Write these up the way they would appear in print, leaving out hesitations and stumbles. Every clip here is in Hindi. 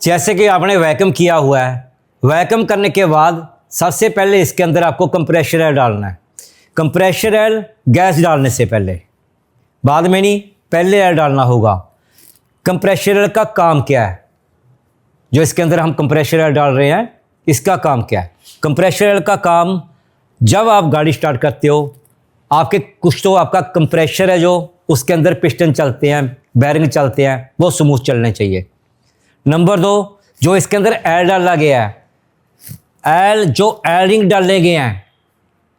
जैसे कि आपने वैक्यूम किया हुआ है, वैक्यूम करने के बाद सबसे पहले इसके अंदर आपको कंप्रेशर एयर डालना है। कंप्रेशर एयर गैस डालने से पहले, बाद में नहीं, पहले एयर डालना होगा। कंप्रेशर एयर का काम क्या है? जो इसके अंदर हम कंप्रेशर एयर डाल रहे हैं, इसका काम क्या है? कंप्रेशर एयर का काम, जब आप गाड़ी स्टार्ट करते हो, आपके कुछ तो आपका कंप्रेशर है, जो उसके अंदर पिस्टन चलते हैं, बैरिंग चलते हैं, वो स्मूथ चलने चाहिए। नंबर 2, जो इसके अंदर एयर डाला गया है, एयर जो एयरिंग डाले गए हैं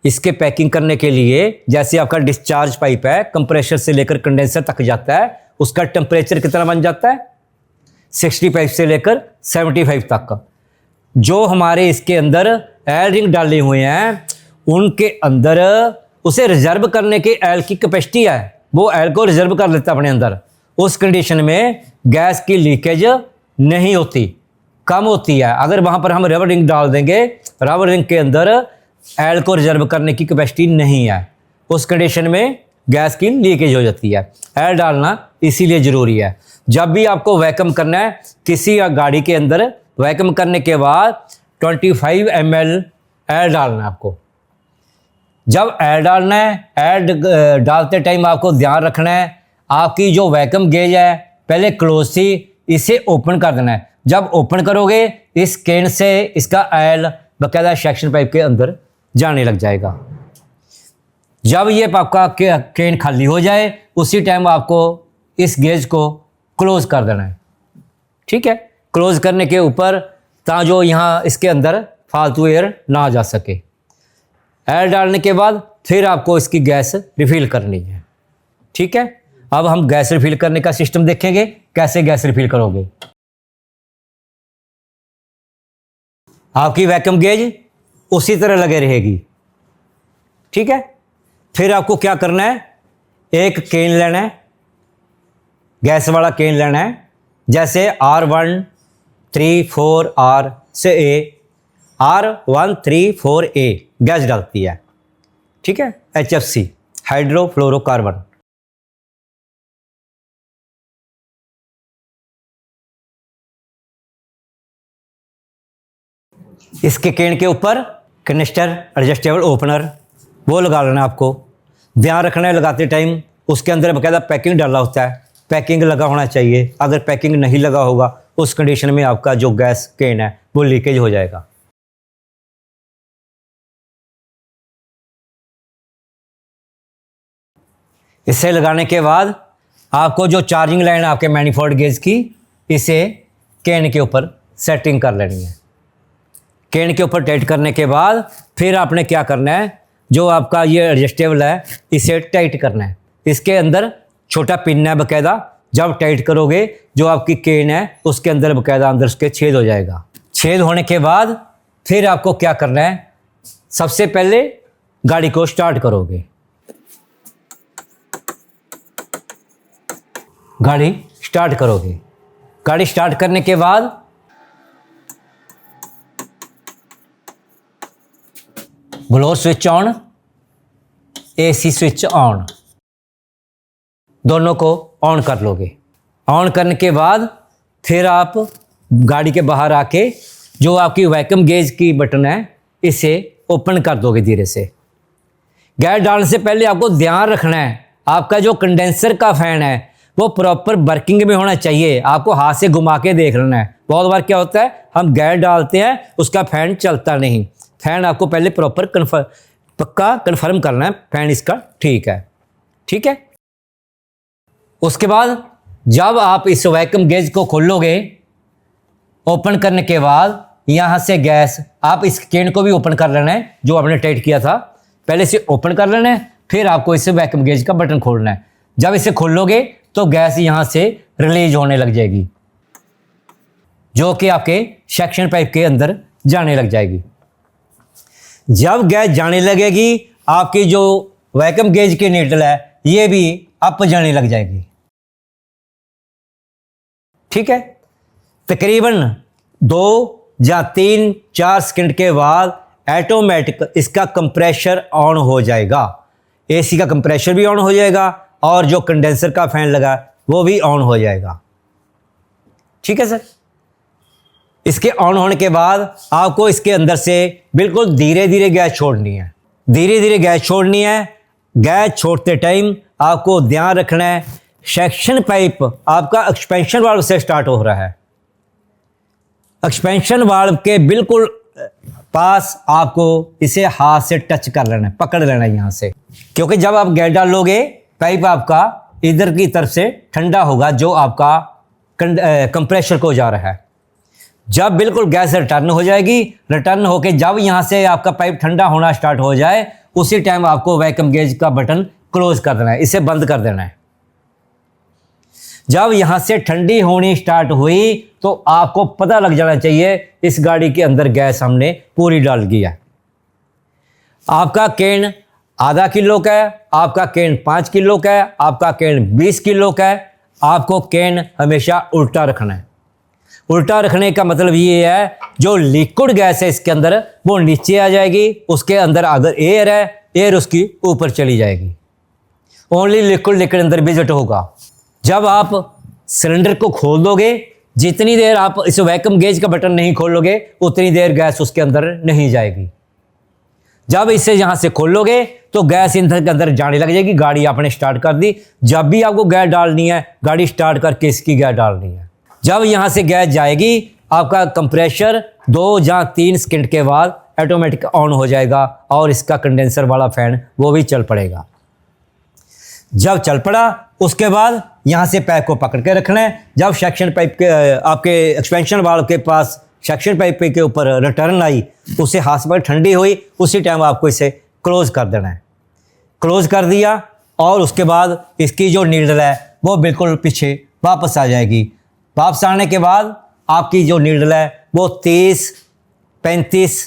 इसके पैकिंग करने के लिए, जैसे आपका डिस्चार्ज पाइप है, कंप्रेशर से लेकर कंडेंसर तक जाता है, उसका टेम्परेचर कितना बन जाता है? 65 से लेकर 75 तक। जो हमारे इसके अंदर एयरिंग डाले हुए हैं, उनके अंदर उसे रिजर्व करने के एयर की कैपेसिटी है, वो एयर को रिजर्व कर लेता है अपने अंदर। उस कंडीशन में गैस की लीकेज नहीं होती, कम होती है। अगर वहाँ पर हम रबर रिंग डाल देंगे, रबर रिंग के अंदर एयर को रिजर्व करने की कैपेसिटी नहीं है, उस कंडीशन में गैस की लीकेज हो जाती है। एयर डालना इसीलिए ज़रूरी है। जब भी आपको वैक्यूम करना है किसी गाड़ी के अंदर, वैक्यूम करने के बाद 25 ml एयर डालना है आपको। जब एयर डालना है, एयर डालते टाइम आपको ध्यान रखना है, आपकी जो वैक्यूम गेज है पहले क्लोज थी, इसे ओपन कर देना है। जब ओपन करोगे, इस केन से इसका एयर बाकायदा सेक्शन पाइप के अंदर जाने लग जाएगा। जब ये आपका केन खाली हो जाए, उसी टाइम आपको इस गेज को क्लोज कर देना है। ठीक है, क्लोज करने के ऊपर ताकि जो यहाँ इसके अंदर फालतू एयर ना जा सके। एयर डालने के बाद फिर आपको इसकी गैस रिफिल करनी है। ठीक है, अब हम गैस रिफिल करने का सिस्टम देखेंगे, कैसे गैस रिफिल करोगे। आपकी वैक्यूम गेज उसी तरह लगे रहेगी। ठीक है, फिर आपको क्या करना है, एक केन लेना है, गैस वाला केन लेना है, जैसे R134R से R134A गैस डालती है। ठीक है, HFC, हाइड्रोफ्लोरोकार्बन। इसके केन के ऊपर कनिस्टर एडजस्टेबल ओपनर, वो लगा लेना आपको। ध्यान रखना है लगाते टाइम उसके अंदर बाकायदा पैकिंग डाला होता है, पैकिंग लगा होना चाहिए। अगर पैकिंग नहीं लगा होगा, उस कंडीशन में आपका जो गैस केन है वो लीकेज हो जाएगा। इसे लगाने के बाद आपको जो चार्जिंग लाइन आपके मैनिफोल्ड गेज की, इसे केन के ऊपर सेटिंग कर लेनी है। केन के ऊपर टाइट करने के बाद फिर आपने क्या करना है, जो आपका ये एडजस्टेबल है, इसे टाइट करना है। इसके अंदर छोटा पिन है बाकायदा, जब टाइट करोगे जो आपकी केन है उसके अंदर बाकायदा अंदर उसके छेद हो जाएगा। छेद होने के बाद फिर आपको क्या करना है, सबसे पहले गाड़ी को स्टार्ट करोगे। गाड़ी स्टार्ट करोगे, गाड़ी स्टार्ट करने के बाद blower switch on, AC switch on, दोनों को ऑन कर लोगे। ऑन करने के बाद फिर आप गाड़ी के बाहर आके जो आपकी वैक्यूम गेज की बटन है, इसे ओपन कर दोगे धीरे से। गैस डालने से पहले आपको ध्यान रखना है, आपका जो कंडेंसर का फैन है वो प्रॉपर वर्किंग में होना चाहिए। आपको हाथ से घुमा के देख लेना है। बहुत बार क्या होता है, हम गैस डालते हैं, उसका फैन चलता नहीं। फैन आपको पहले प्रॉपर पक्का कन्फर्म करना है, फैन इसका ठीक है। ठीक है, उसके बाद जब आप इस वैक्यूम गेज को खोलोगे, ओपन करने के बाद यहाँ से गैस, आप इस केन को भी ओपन कर लेना है, जो आपने टाइट किया था, पहले इसे ओपन कर लेना है, फिर आपको इसे वैक्यूम गेज का बटन खोलना है। जब इसे खोलोगे तो गैस यहाँ से रिलीज होने लग जाएगी, जो कि आपके सेक्शन पाइप के अंदर जाने लग जाएगी। जब गैस जाने लगेगी, आपकी जो वैक्यूम गेज की नीडल है ये भी अप जाने लग जाएगी। ठीक है, तकरीबन 2 या 3-4 सेकंड के बाद ऑटोमेटिक इसका कंप्रेशर ऑन हो जाएगा। AC का कंप्रेशर भी ऑन हो जाएगा और जो कंडेंसर का फैन लगा वो भी ऑन हो जाएगा। ठीक है सर, इसके ऑन होने के बाद आपको इसके अंदर से बिल्कुल धीरे धीरे गैस छोड़नी है, धीरे धीरे गैस छोड़नी है। गैस छोड़ते टाइम आपको ध्यान रखना है सेक्शन पाइप आपका एक्सपेंशन वाल्व से स्टार्ट हो रहा है। एक्सपेंशन वाल्व के बिल्कुल पास आपको इसे हाथ से टच कर लेना है, पकड़ लेना है यहाँ से, क्योंकि जब आप गैस डालोगे पाइप आपका इधर की तरफ से ठंडा होगा जो आपका कंप्रेसर को जा रहा है। जब बिल्कुल गैस रिटर्न हो जाएगी, रिटर्न होके जब यहाँ से आपका पाइप ठंडा होना स्टार्ट हो जाए उसी टाइम आपको वैक्यूम गेज का बटन क्लोज कर देना है, इसे बंद कर देना है। जब यहाँ से ठंडी होनी स्टार्ट हुई तो आपको पता लग जाना चाहिए इस गाड़ी के अंदर गैस हमने पूरी डाल दी है। आपका कैन आधा किलो का है, आपका कैन 5 किलो का है, आपका कैन 20 किलो का है। आपको कैन हमेशा उल्टा रखना है। उल्टा रखने का मतलब ये है जो लिक्विड गैस है इसके अंदर वो नीचे आ जाएगी, उसके अंदर अगर एयर है एयर उसकी ऊपर चली जाएगी। ओनली लिक्विड अंदर विजिट होगा। जब आप सिलेंडर को खोल दोगे, जितनी देर आप इस वैक्यूम गेज का बटन नहीं खोलोगे उतनी देर गैस उसके अंदर नहीं जाएगी। जब इसे यहां से खोलोगे तो गैस इंधन के अंदर जाने लग जाएगी। गाड़ी आपने स्टार्ट कर दी। जब भी आपको गैस डालनी है गाड़ी स्टार्ट करके इसकी गैस डालनी है। जब यहां से गैस जाएगी आपका कंप्रेसर 2 या 3 सेकंड के बाद ऑटोमेटिक ऑन हो जाएगा और इसका कंडेंसर वाला फैन वो भी चल पड़ेगा। जब चल पड़ा उसके बाद यहाँ से पाइप को पकड़ के रखना है। जब सेक्शन पाइप के आपके एक्सपेंशन वाल्व के पास सेक्शन पाइप के ऊपर रिटर्न आई, उसे हाथ पर ठंडी हुई, उसी टाइम आपको इसे क्लोज कर देना है। क्लोज कर दिया और उसके बाद इसकी जो नीडल है वो बिल्कुल पीछे वापस आ जाएगी। वापस आने के बाद आपकी जो नीडल है वो 30, 35,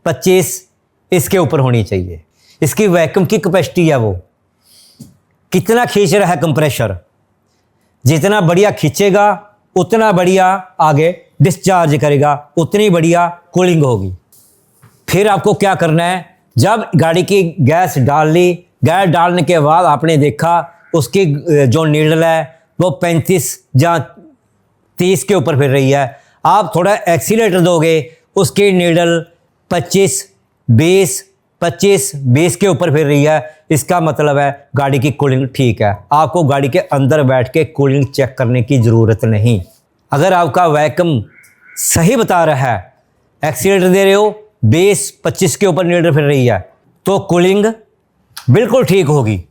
25 इसके ऊपर होनी चाहिए। इसकी वैक्यूम की कैपेसिटी है वो कितना खींच रहा है कंप्रेसर, जितना बढ़िया खींचेगा उतना बढ़िया आगे डिस्चार्ज करेगा, उतनी बढ़िया कूलिंग होगी। फिर आपको क्या करना है, जब गाड़ी की गैस डाल ली, गैस डालने के बाद आपने देखा उसकी जो नीडल है वो 35 या 30 के ऊपर फिर रही है, आप थोड़ा एक्सीलेटर दोगे उसकी नीडल 25, 20 के ऊपर फिर रही है। इसका मतलब है गाड़ी की कूलिंग ठीक है। आपको गाड़ी के अंदर बैठ के कूलिंग चेक करने की ज़रूरत नहीं। अगर आपका वैक्यूम सही बता रहा है, एक्सीलेटर दे रहे हो 20-25 के ऊपर नीडल फिर रही है तो कूलिंग बिल्कुल ठीक होगी।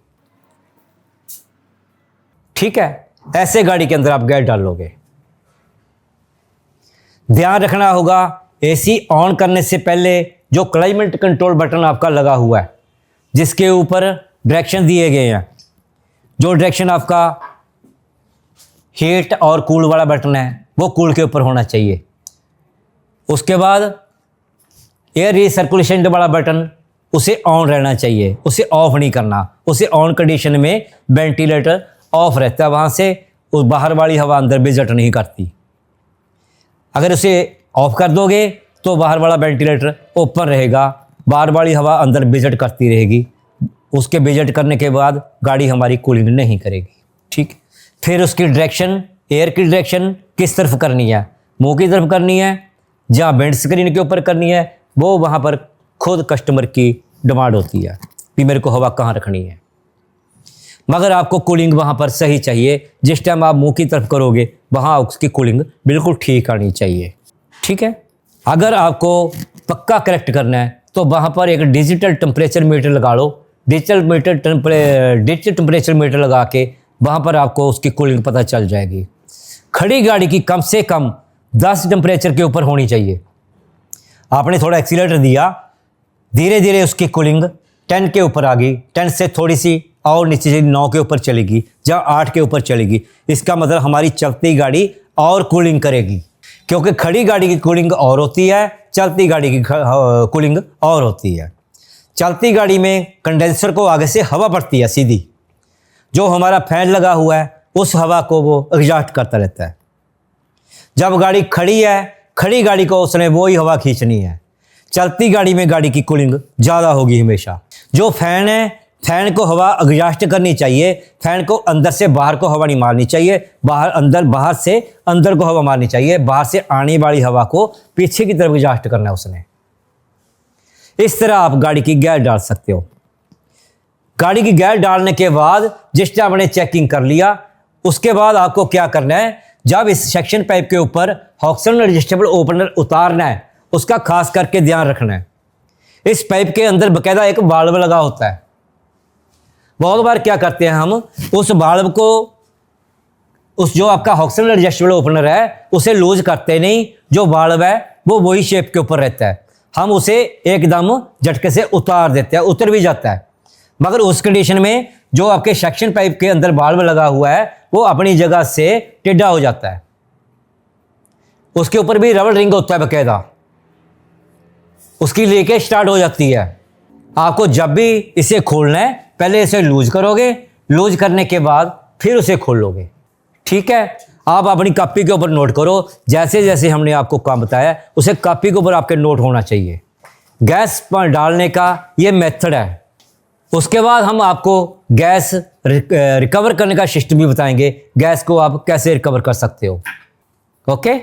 ठीक है, ऐसे गाड़ी के अंदर आप गैस डालोगे। ध्यान रखना होगा एसी ऑन करने से पहले जो क्लाइमेट कंट्रोल बटन आपका लगा हुआ है जिसके ऊपर डायरेक्शन दिए गए हैं, जो डायरेक्शन आपका हीट और कूल वाला बटन है वो कूल के ऊपर होना चाहिए। उसके बाद एयर रिसर्कुलेशन वाला बटन उसे ऑन रहना चाहिए, उसे ऑफ नहीं करना। उसे ऑन कंडीशन में वेंटिलेटर ऑफ रहता है, वहाँ से उस बाहर वाली हवा अंदर विजिट नहीं करती। अगर उसे ऑफ कर दोगे तो बाहर वाला वेंटिलेटर ओपन रहेगा, बाहर वाली हवा अंदर विजिट करती रहेगी। उसके विजिट करने के बाद गाड़ी हमारी कूलिंग नहीं करेगी। ठीक, फिर उसकी डायरेक्शन, एयर की डायरेक्शन किस तरफ करनी है, मुंह की तरफ करनी है, जहाँ विंड स्क्रीन के ऊपर करनी है, वो वहाँ पर खुद कस्टमर की डिमांड होती है कि मेरे को हवा कहाँ रखनी है। मगर आपको कूलिंग वहाँ पर सही चाहिए। जिस टाइम आप मुंह की तरफ करोगे वहाँ उसकी कूलिंग बिल्कुल ठीक आनी चाहिए। ठीक है, अगर आपको पक्का करेक्ट करना है तो वहाँ पर एक डिजिटल टेम्परेचर मीटर लगा लो। डिजिटल टेम्परेचर मीटर लगा के वहाँ पर आपको उसकी कूलिंग पता चल जाएगी। खड़ी गाड़ी की कम से कम 10 टेम्परेचर के ऊपर होनी चाहिए। आपने थोड़ा एक्सीलेटर दिया, धीरे धीरे उसकी कूलिंग 10 के ऊपर आ गई, 10 से थोड़ी सी और नीचे से 9 के ऊपर चलेगी, जहाँ 8 के ऊपर चलेगी। इसका मतलब हमारी चलती गाड़ी और कूलिंग करेगी, क्योंकि खड़ी गाड़ी की कूलिंग और होती है, चलती गाड़ी की कूलिंग और होती है। चलती गाड़ी में कंडेंसर को आगे से हवा पड़ती है सीधी, जो हमारा फैन लगा हुआ है उस हवा को वो एग्जॉस्ट करता रहता है। जब गाड़ी खड़ी है, खड़ी गाड़ी को उसने वही हवा खींचनी है। चलती गाड़ी में गाड़ी की कूलिंग ज़्यादा होगी हमेशा। जो फैन है फैन को हवा एडजस्ट करनी चाहिए, फैन को अंदर से बाहर को हवा नहीं मारनी चाहिए, बाहर से अंदर को हवा मारनी चाहिए, बाहर से आने वाली हवा को पीछे की तरफ एडजस्ट करना है उसने। इस तरह आप गाड़ी की गैस डाल सकते हो। गाड़ी की गैस डालने के बाद जिस टाइम आपने चेकिंग कर लिया, उसके बाद आपको क्या करना है, जब इस सेक्शन पाइप के ऊपर हॉक्सन एडजस्टेबल ओपनर उतारना है, उसका खास करके ध्यान रखना है। इस पाइप के अंदर बाकायदा एक वाल्व लगा होता है। बहुत बार क्या करते हैं हम, उस वाल्व को, उस जो आपका हॉक्सन एडजस्टेबल ओपनर है उसे लूज करते नहीं, जो वाल्व है वो वही शेप के ऊपर रहता है, हम उसे एकदम झटके से उतार देते हैं, उतर भी जाता है। मगर उस कंडीशन में जो आपके सेक्शन पाइप के अंदर वाल्व लगा हुआ है वो अपनी जगह से टेढ़ा हो जाता है। उसके ऊपर भी रबर रिंग होता है बाकायदा, उसकी लीकेज स्टार्ट हो जाती है। आपको जब भी इसे खोलना है पहले इसे लूज करोगे, लूज करने के बाद फिर उसे खोल लोगे। ठीक है, आप अपनी कॉपी के ऊपर नोट करो, जैसे जैसे हमने आपको काम बताया उसे कॉपी के ऊपर आपके नोट होना चाहिए। गैस पर डालने का ये मेथड है। उसके बाद हम आपको गैस रिकवर करने का सिस्टम भी बताएंगे, गैस को आप कैसे रिकवर कर सकते हो। ओके।